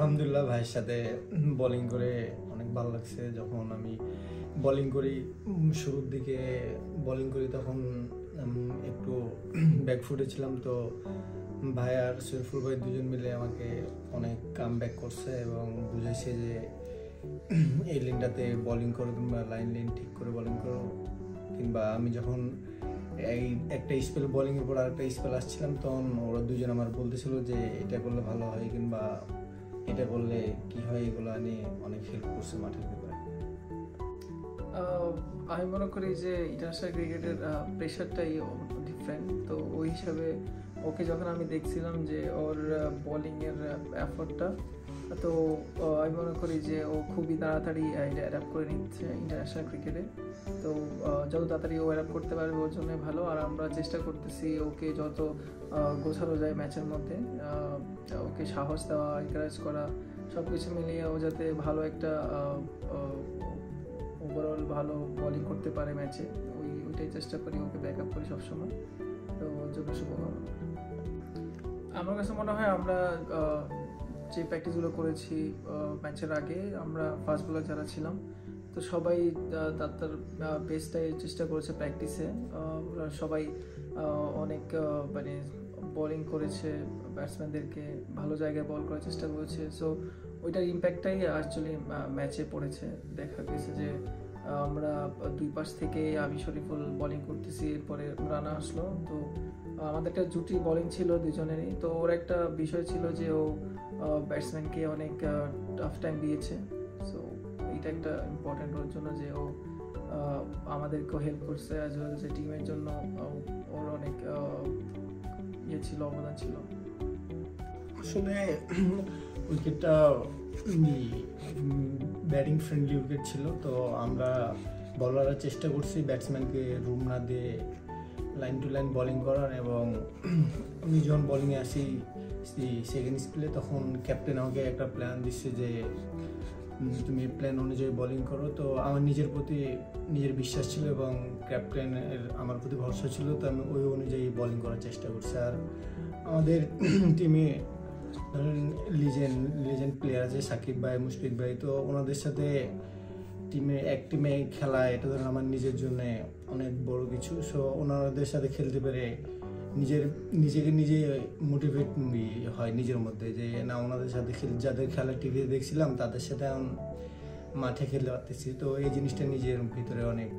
আলহামদুলিল্লাহ ভাইয়ের সাথে বোলিং করে অনেক ভালো লাগছে। যখন আমি বোলিং করি শুরুর দিকে বোলিং করি তখন একটু ব্যাকফুটে ছিলাম, তো ভাই আর শরীফুল ভাই দুজন মিলে আমাকে অনেক কাম ব্যাক করছে এবং বুঝাইছে যে এই লাইনটাতে বোলিং করো কিংবা লাইন ঠিক করে বোলিং করো। কিংবা আমি যখন এই একটা স্পেল বোলিংয়ের পর আরেকটা স্পেল আসছিলাম তখন ওরা দুজন আমার বলতেছিল যে এটা করলে ভালো হয় কিংবা এটা করলে কি হয়, এগুলো নিয়ে অনেক হেল্প করছে মাঠের ব্যাপারে। আমি মনে করি যে ইন্টারন্যাশনাল ক্রিকেটের প্রেশারটাই ডিফারেন্ট। তো ওই হিসাবে ওকে যখন আমি দেখছিলাম যে ওর বোলিংয়ের এফোর্টটা, তো আমি মনে করি যে ও খুবই তাড়াতাড়ি অ্যাডাপ্ট করে নিচ্ছে ইন্টারন্যাশনাল ক্রিকেটে। তো যত তাড়াতাড়ি ও অ্যাডাপ্ট করতে পারবে ওর জন্য ভালো। আর আমরা চেষ্টা করতেছি ওকে যত গোছানো যায় ম্যাচের মধ্যে ওকে সাহস দেওয়া, এনকারেজ করা, সব কিছু মিলিয়ে ও যাতে ভালো একটা ওভারঅল ভালো বোলিং করতে পারে ম্যাচে। ওইটাই চেষ্টা করি, ওকে ব্যাক আপ করি সবসময়। তো ওর জন্য শুভকামনা। আমার কাছে মনে হয় আমরা যে প্র্যাকটিসগুলো করেছি ম্যাচের আগে, আমরা ফাস্ট বোলার যারা ছিলাম তো সবাই তার বেস্টটাই চেষ্টা করেছে প্র্যাকটিসে। সবাই অনেক মানে বোলিং করেছে, ব্যাটসম্যানদেরকে ভালো জায়গায় বল করার চেষ্টা করেছে। সো ওইটার ইম্প্যাক্টটাই অ্যাকচুয়ালি ম্যাচে পড়েছে। দেখা গেছে যে আমরা দুই পাশ থেকে আমি শরীফুল বোলিং করতেছি, এরপরে রানা আসলো। তো আমাদের একটা জুটি বোলিং ছিল দুজনেরই। তো ওর একটা বিষয় ছিল যে ও ব্যাটসম্যানকে অনেক টাফ টাইম দিয়েছে। সো এটা একটা ইম্পর্টেন্ট ওর জন্য যে ও আমাদেরকেও হেল্প করছে, অ্যাজ ওয়েল যে টিমের জন্য ওর অনেক ইয়ে ছিল, অবদান ছিল। আসলে উইকেটটা ব্যাটিং ফ্রেন্ডলি উইকেট ছিল, তো আমরা বলাররা চেষ্টা করছি ব্যাটসম্যানকে রুম না দিয়ে লাইন টু লাইন বোলিং করার। এবং আমি যখন বোলিংয়ে আসি সেকেন্ড স্পেলে তখন ক্যাপ্টেন আমাকে একটা প্ল্যান দিচ্ছে যে তুমি প্ল্যান অনুযায়ী বোলিং করো। তো আমার নিজের প্রতি নিজের বিশ্বাস ছিল এবং ক্যাপ্টেনের আমার প্রতি ভরসা ছিল, তো আমি ওই অনুযায়ী বোলিং করার চেষ্টা করছি। আর আমাদের টিমে ধরেন লিজেন্ড প্লেয়ার আছে সাকিব ভাই, মুশফিক ভাই, তো ওনাদের সাথে এক টিমে খেলা এটা ধরেন আমার নিজের জন্য অনেক বড় কিছু। সো ওনাদের সাথে খেলতে পেরে নিজেকে নিজে মোটিভেট হয় নিজের মধ্যে যে না, ওনাদের সাথে যাদের খেলা টিভিতে দেখছিলাম তাদের সাথে এখন মাঠে খেলতে পারতেছি। তো এই জিনিসটা নিজের ভিতরে অনেক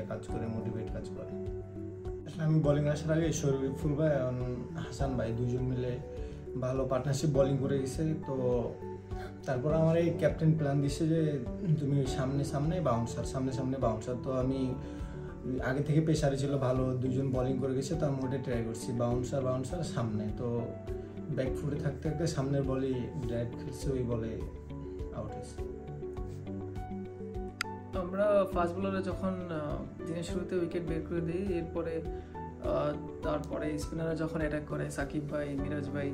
কাজ করে, মোটিভেট কাজ করে। আসলে আমি বোলিং আসার আগে শরীফুল ভাই এবং হাসান ভাই দুজন মিলে ভালো পার্টনারশিপ বোলিং করে গেছে। তো তারপর আমার এই ক্যাপ্টেন প্ল্যান দিচ্ছে যে তুমি সামনে বাউন্সার। তো আমি আগে থেকে পেসারে ছিল ভালো, দুজন বোলিং করে গেছে, তো আমি ওটাই ট্রাই করছি বাউন্সার সামনে। তো ব্যাকফুটে থাকতে থাকতে সামনের বলই ডাইরেক্ট খেলছে, ওই বলে আউট হয়েছে। আমরা ফাস্ট বোলারে যখন দিনের শুরুতে উইকেট বের করে দিই, তারপরে স্পিনাররা যখন অ্যাটাক করে সাকিব ভাই, মিরাজ ভাই,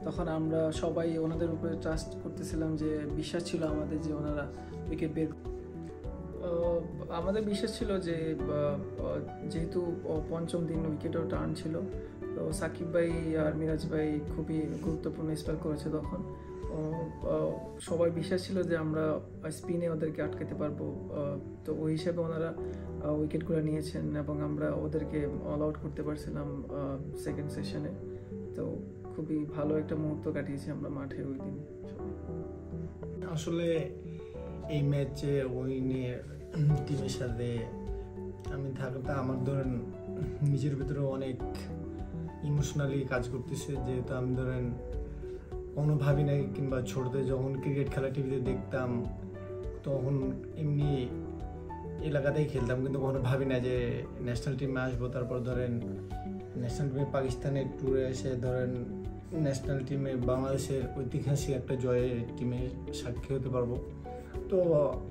তখন আমরা সবাই ওনাদের উপরে ট্রাস্ট করতেছিলাম, যে বিশ্বাস ছিল আমাদের যে ওনারা উইকেট বের। আমাদের বিশ্বাস ছিল যে যেহেতু পঞ্চম দিন উইকেটও টার্ন ছিল, তো সাকিব ভাই আর মিরাজ ভাই খুবই গুরুত্বপূর্ণ স্পেল করেছে তখন। সবার বিশ্বাস ছিল যে আমরা স্পিনে ওদেরকে আটকাতে পারবো। তো ওই হিসাবে ওনারা উইকেটগুলো নিয়েছেন এবং আমরা ওদেরকে অল আউট করতে পারছিলাম সেকেন্ড সেশনে। তো খুবই ভালো একটা মুহূর্ত কাটিয়েছি আমরা মাঠে ওই দিন। আসলে এই ম্যাচে উইনে টিমের সাথে আমি থাকতে আমার ধরেন নিজের ভিতরে অনেক ইমোশনালি কাজ করতেছে, যেহেতু আমি ধরেন কোনো ভাবি নাই, কিংবা ছোটতে যখন ক্রিকেট খেলা টিভিতে দেখতাম তখন এমনি এলাকাতেই খেলতাম, কিন্তু কখনো ভাবি না যে ন্যাশনাল টিমে আসবো। তারপর ধরেন ন্যাশনাল টিমে পাকিস্তানের ট্যুরে এসে ধরেন ন্যাশনাল টিমে বাংলাদেশের ঐতিহাসিক একটা জয়ের টিমে সাক্ষী হতে পারবো। তো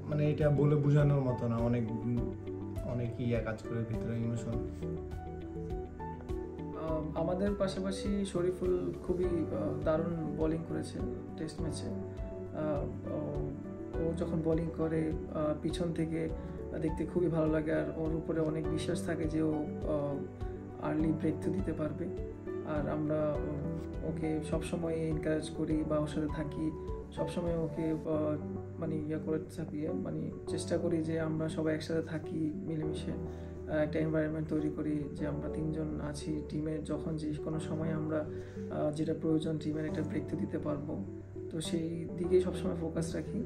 মানে এটা বলে বোঝানোর মতো না, অনেক কাজ করে ভিতরে ইমোশন। আমাদের পাশাপাশি শরীফুল খুবই দারুণ বোলিং করেছে টেস্ট ম্যাচে। ও যখন বোলিং করে পিছন থেকে দেখতে খুবই ভালো লাগে, আর ওর উপরে অনেক বিশ্বাস থাকে যে ও আর্লি ব্রেক থ্রু দিতে পারবে। আর আমরা ওকে সবসময় এনকারেজ করি বা ওর সাথে থাকি, সবসময় ওকে মানে করে থাকি, মানে চেষ্টা করি যে আমরা সবাই একসাথে থাকি, মিলেমিশে একটা এনভায়রনমেন্ট তৈরি করি, যে আমরা 3 জন আছি টিমে, যখন যে কোনো সময় আমরা যেটা প্রয়োজন টিমের একটা ব্রেক দিতে পারবো, তো সেই দিকেই সবসময় ফোকাস রাখি।